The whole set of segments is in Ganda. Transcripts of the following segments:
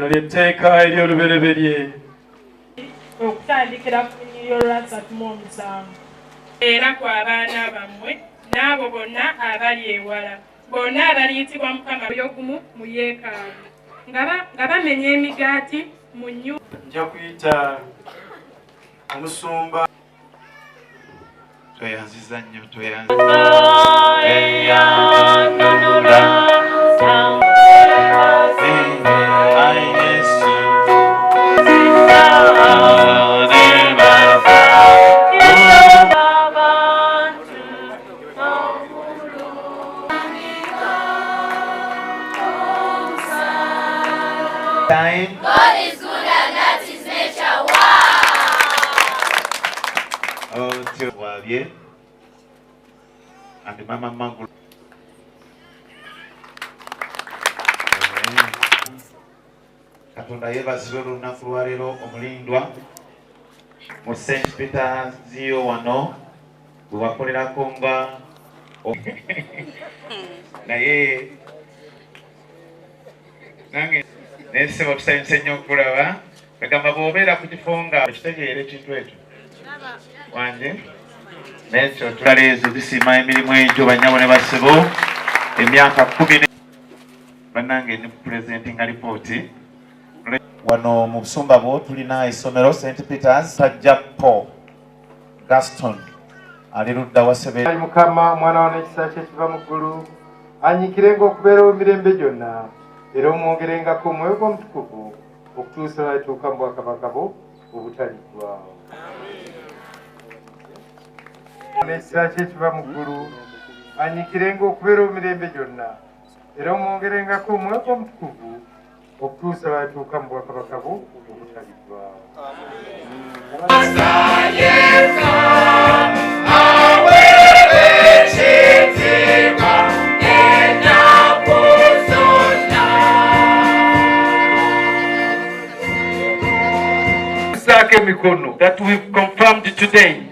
Gonna take your very okutandikira ku Lwasatu mu omusanvu era ku abaana bammwe n'abo bonna abali ewala bonna abaliyitibwa Mukama yogumu mu yeekaalu nga bamenya emigaati mu nnyumba. Nja kuyita omusumba toyanziza nnyo God is good and that is nature. Wow! And Mama Mangu. Katonda yeebazibwe olunaku lwaleero omulindwa mu St. Peter's zio wano gwe wakolerako nga naye nange nesebo tusanyuse nnyo okulaba egamba bw'obeera ku kifo nga ekitegeera ekintu ekyo wange nekyo tulala ezo zisiima emirimu egyo banyabo ne basebo emyaka 10 bannange ne presentinga ripooti wano mu busumba bwo tulina essomero St. Peter's tajja Paul Gaston ali ludda wa sebe Mukama mwana wa n'ekisa kye kiva mu ggulu anyikirenga okubeera emirembe gyonna era omwongerengako omwoyo gw'omutukuvu okutuusa lwalituuka mu bwakabaka bwo obutaliggwaawo. N'ekisa kye kiva mu ggulu anyikirenga okubeera emirembe gyonna era omwongerengako omwoyo gw'omutukuvu okutuusa lwalituuka mu bwakabaka bwo obutaliggwaawo. Mukono that we've confirmed today.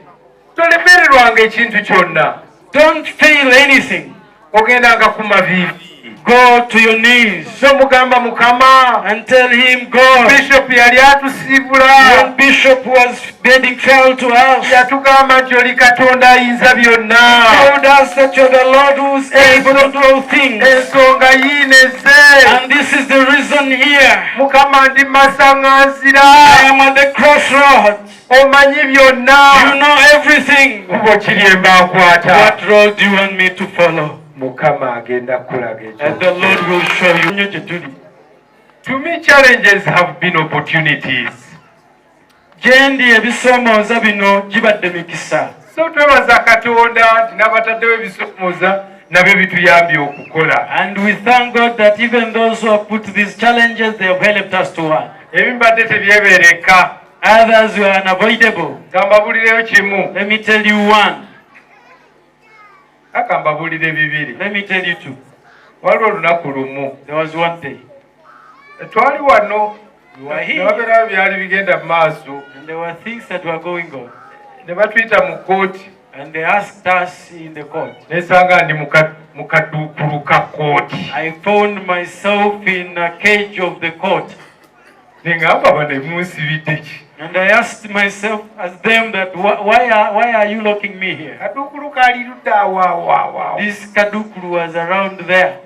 Tolemererwanga ekintu kyonna. Don't fail anything. Ogendanga ku mavivi. Go to your knees. Somugamba Mukama and tell him, God. Bishop yali atusiibula. When Bishop was bidding farewell to us, yatugamba nti oli Katonda ayinza byonna. Told us that you're the Lord who's able to do all things. Ensonga yiineze. And this is the reason here. Mukama ndi masaŋŋanzira. I am at the crossroads. Omanyi byonna. You know everything. Kubo kiri embankwata. What road do you want me to follow? Mukama agenda kulaga ekyo. And the Lord will show you. To me, challenges have been opportunities. Jendi ebisoomooza bino gibadde mikisa. So twebaza Katonda nti n'abataddewo ebisoomooza nabyo bituyambye okukola. And we thank God that even those who have put these challenges, they have helped us to work. Ebimbadde tebyebeereka. Others were unavoidable. Kambabulireyo kimu. Let me tell you one. Akambabulire bibiri. Let me tell you two. Waliwo olunaku lumu. There was one day. Twali wano. We were here. Nabagera byali bigenda mu maaso. And there were things that were going on. Ne batuyita mu kooti. And they asked us in the court. Nesanga ndi mu kaduukulu ka kooti. I found myself in a cage of the court. Nengamba bane munsibidde ki. And I asked myself as them that why are you locking me here? Kadukulu kali ludda wa. This kadukulu was around there.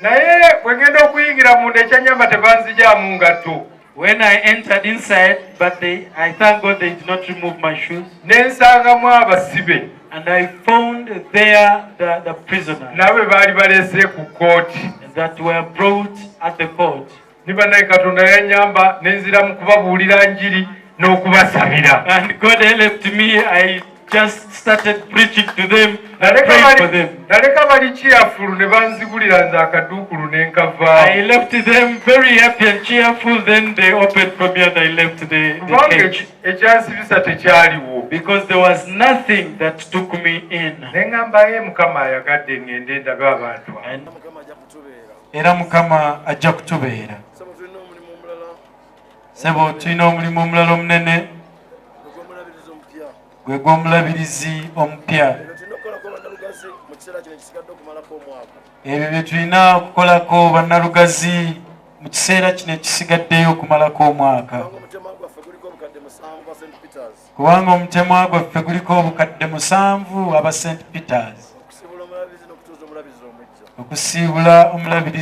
Naye bwengenda okuyingira munda ekyanyamba tebanzijaamu ngatto. When I entered inside, but I thank God they did not remove my shoes. Nensangamu abasibe. And I found there the prisoner. Nabe baali baleese ku kooti. That were brought at the court. Nibanaye Katonda yanyamba nenzira mu kubabuulira njiri n'okubasabira. And God helped me. I just started preaching to them and praying for them. Naleka bali cheerful ne banzigulira nze akadukulu ne nkava. I left them very happy and cheerful. Then they opened for me and I left the cage. Ekyansibisa tekyaliwo. Because there was nothing that took me in. Ne ngamba ye Mukama ayagadde ngende ndabe abantu. Era Mukama ajja kutubeera. Sebo tulina omulimu omulala omunene gwe gw'omulabirizi omupya. Ebyo bye tulina okukolako bannalugazi mu kiseera kino ekisigaddeyo okumalako omwaka. Kubanga omutemwa gwaffe guliko obukadde 7 aba St. Peters. Okusiibula Omulabirizi